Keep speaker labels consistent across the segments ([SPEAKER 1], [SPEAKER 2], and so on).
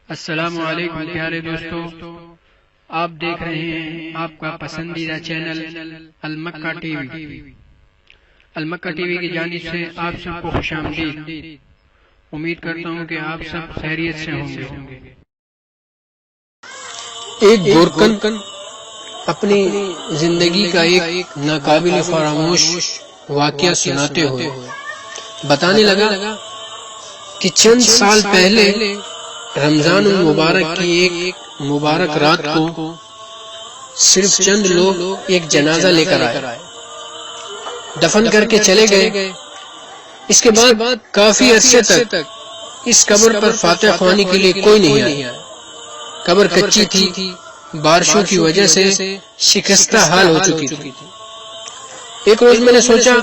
[SPEAKER 1] السلام علیکم پیارے دوستو، آپ دیکھ رہے ہیں آپ کا پسندیدہ channel Al Makkah TV. Al Makkah TV کی جانب سے آپ سب کو خوش آمدید۔ امید کرتا ہوں کہ آپ سب خیریت سے ہوں گے۔
[SPEAKER 2] ایک گورکن اپنی زندگی کا ایک ناقابل فراموش واقعہ سناتے ہوئے بتانے لگا کہ چند سال پہلے رمضان المبارک کی ایک مبارک رات کو صرف چند لوگ ایک جنازہ لے کر آئے، دفن کر کے چلے گئے۔ اس کے بعد کافی عرصے تک اس قبر پر فاتح خوانی کے لیے کوئی نہیں آیا۔ قبر کچی تھی، بارشوں کی وجہ سے شکستہ حال ہو چکی تھی۔ ایک روز میں نے سوچا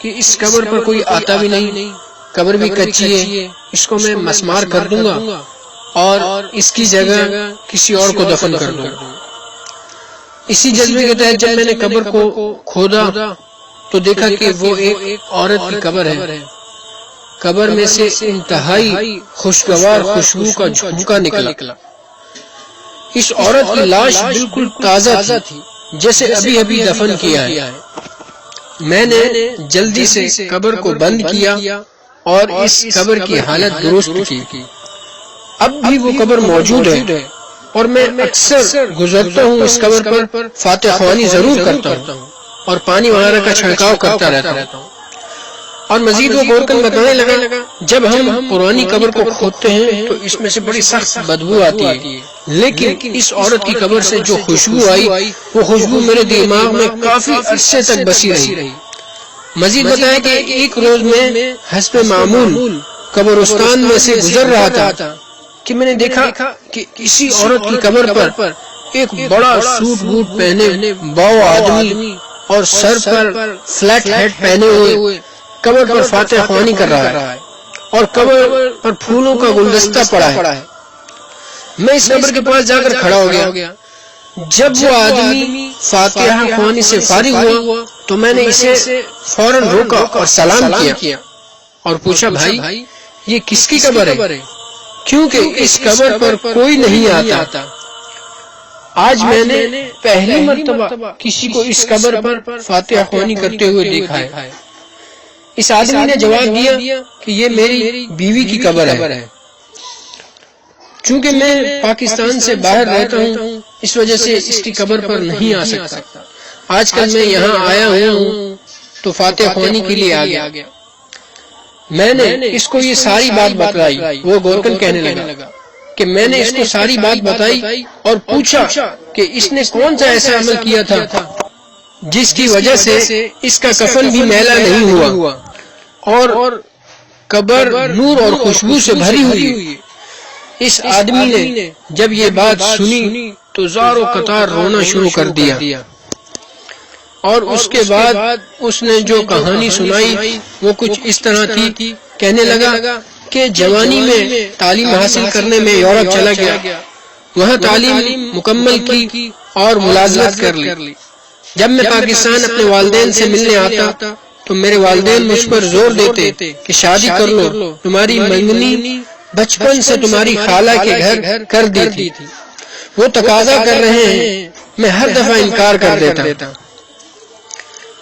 [SPEAKER 2] کہ اس قبر پر کوئی آتا بھی نہیں، قبر بھی کچی ہے، اس کو میں مسمار کر دوں گا اور اس کی جگہ کسی اور کو دفن کر دوں گا۔ اسی جذبے کے تحت جب میں نے قبر کو کھودا تو دیکھا کہ وہ ایک عورت کی قبر ہے۔ قبر میں سے انتہائی خوشگوار خوشبو کا جھونکا نکلا۔ اس عورت کی لاش بالکل تازہ تھی، جیسے ابھی ابھی دفن کیا ہے۔ میں نے جلدی سے قبر کو بند کیا اور اس قبر کی حالت درست کی۔ اب بھی وہ قبر موجود ہے اور میں اکثر گزرتا ہوں اس قبر پر فاتح خوانی ضرور کرتا ہوں اور پانی وغیرہ کا چھڑکاؤ کرتا رہتا ہوں۔ اور مزید وہ گورکن بتانے لگا جب ہم پرانی قبر کو کھودتے ہیں تو اس میں سے بڑی سخت بدبو آتی ہے، لیکن اس عورت کی قبر سے جو خوشبو آئی وہ خوشبو میرے دماغ میں کافی عرصے تک بسی رہی۔ مزید بتایا کہ ایک روز میں حسب معمول قبرستان میں سے گزر رہا تھا کہ میں نے دیکھا کہ اسی عورت کی قبر پر ایک بڑا سوٹ بوٹ پہنے باؤ آدمی اور سر پر فلیٹ ہیڈ پہنے ہوئے قبر پر فاتح خوانی کر رہا ہے اور قبر پر پھولوں کا گلدستہ پڑا ہے۔ میں اس قبر کے پاس جا کر کھڑا ہو گیا۔ جب وہ آدمی فاتحہ خوانی سے فارغ ہوا تو میں نے اسے فوراً روکا اور سلام کیا اور پوچھا، بھائی یہ کس کی قبر ہے؟ کیونکہ اس قبر پر کوئی نہیں آتا۔ آج میں نے پہلی مرتبہ کسی کو اس قبر پر فاتحہ خوانی کرتے ہوئے دیکھا ہے۔ اس آدمی نے جواب دیا کہ یہ میری بیوی کی قبر ہے۔ چونکہ میں پاکستان سے باہر رہتا ہوں اس وجہ سے اس کی قبر پر نہیں آ سکتا۔ آج کل میں یہاں آیا ہوں تو فاتح خوانی کے لیے آ گیا۔ میں نے اس کو یہ ساری بات بتلائی۔ وہ گورکن کہنے لگا کہ میں نے اس کو ساری بات بتائی اور پوچھا کہ اس نے کون سا ایسا عمل کیا تھا جس کی وجہ سے اس کا کفن بھی میلا نہیں ہوا اور قبر نور اور خوشبو سے بھری ہوئی۔ اس آدمی نے جب یہ بات سنی تو زار و قطار رونا شروع کر دیا اور اس کے بعد اس نے جو کہانی سنائی وہ کچھ اس طرح تھی۔ کہنے لگا کہ جوانی میں تعلیم حاصل کرنے میں یورپ چلا گیا، وہاں تعلیم مکمل کی اور ملازمت کر لی۔ جب میں پاکستان اپنے والدین سے ملنے آتا تو میرے والدین مجھ پر زور دیتے کہ شادی کر لو، تمہاری منگنی بچپن سے تمہاری خالہ کے گھر کر دی تھی، وہ تقاضا کر رہے ہیں، میں ہر دفعہ انکار کر دیتا۔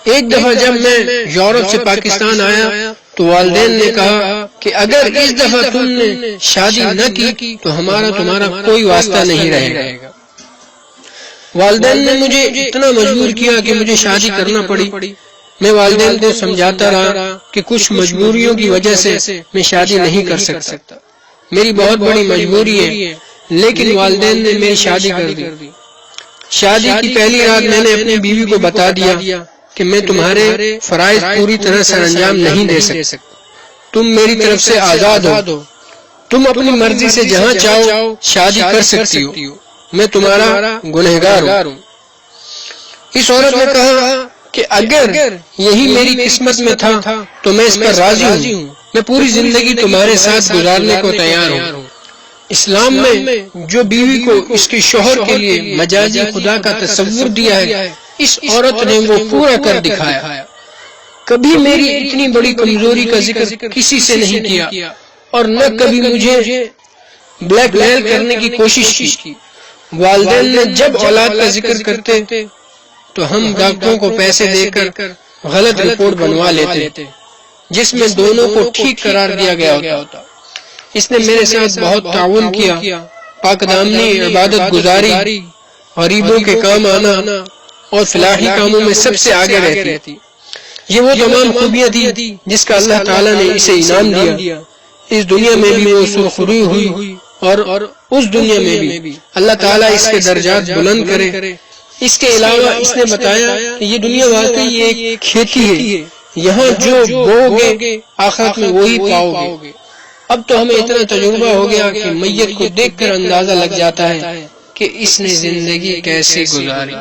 [SPEAKER 2] ایک دفعہ جب میں یورپ سے پاکستان آیا تو والدین نے کہا کہ اگر اس دفعہ تم نے شادی نہ کی تو تمہارا کوئی واسطہ نہیں رہے گا۔ والدین نے مجھے اتنا مجبور کیا کہ مجھے شادی کرنا پڑی۔ میں والدین کو سمجھاتا رہا کہ کچھ مجبوریوں کی وجہ سے میں شادی نہیں کر سکتا، میری بہت بڑی مجبوری ہے، لیکن والدین نے میری شادی کر دی۔ شادی کی پہلی رات میں نے اپنی بیوی کو بتا دیا کہ میں تمہارے فرائض پوری طرح سر انجام نہیں دے سکتا، تم میری طرف سے آزاد ہو، تم اپنی مرضی سے جہاں چاہو شادی کر سکتی ہو، میں تمہارا گنہگار ہوں۔ اس عورت نے کہا کہ اگر یہی میری قسمت میں تھا تو میں اس پر راضی ہوں، میں پوری زندگی تمہارے ساتھ گزارنے کو تیار ہوں۔ اسلام میں جو بیوی کو اس کے شوہر کے لیے مجازی خدا کا تصور دیا ہے، اس عورت نے وہ پورا کر دکھایا۔ کبھی میری اتنی بڑی کمزوری کا ذکر کسی سے نہیں کیا اور نہ کبھی مجھے بلیک میل کرنے کی کوشش کی۔ والدین نے جب اولاد کا ذکر کرتے تو ہم ڈاکٹروں کو پیسے دے کر غلط رپورٹ بنوا لیتے جس میں دونوں کو ٹھیک قرار دیا گیا ہوتا۔ اس نے میرے ساتھ بہت تعاون کیا، پاک دامنی، عبادت گزاری، غریبوں کے کام آنا اور فلاحی کاموں میں سب سے آگے رہتی۔ یہ وہ تمام خوبیاں تھی جس کا اللہ تعالیٰ نے اسے انعام دیا۔ اس دنیا میں بھی وہ سرخروئی ہوئی اور اس دنیا میں بھی اللہ تعالیٰ اس کے درجات بلند کرے۔ اس کے علاوہ اس نے بتایا کہ یہ دنیا واقعی ایک کھیتی ہے، یہاں جو بو گے آخرت میں وہی پاؤ گے۔ اب تو ہمیں اتنا تجربہ ہو گیا کہ میت کو دیکھ کر اندازہ لگ جاتا ہے کہ اس نے زندگی کیسے گزاری۔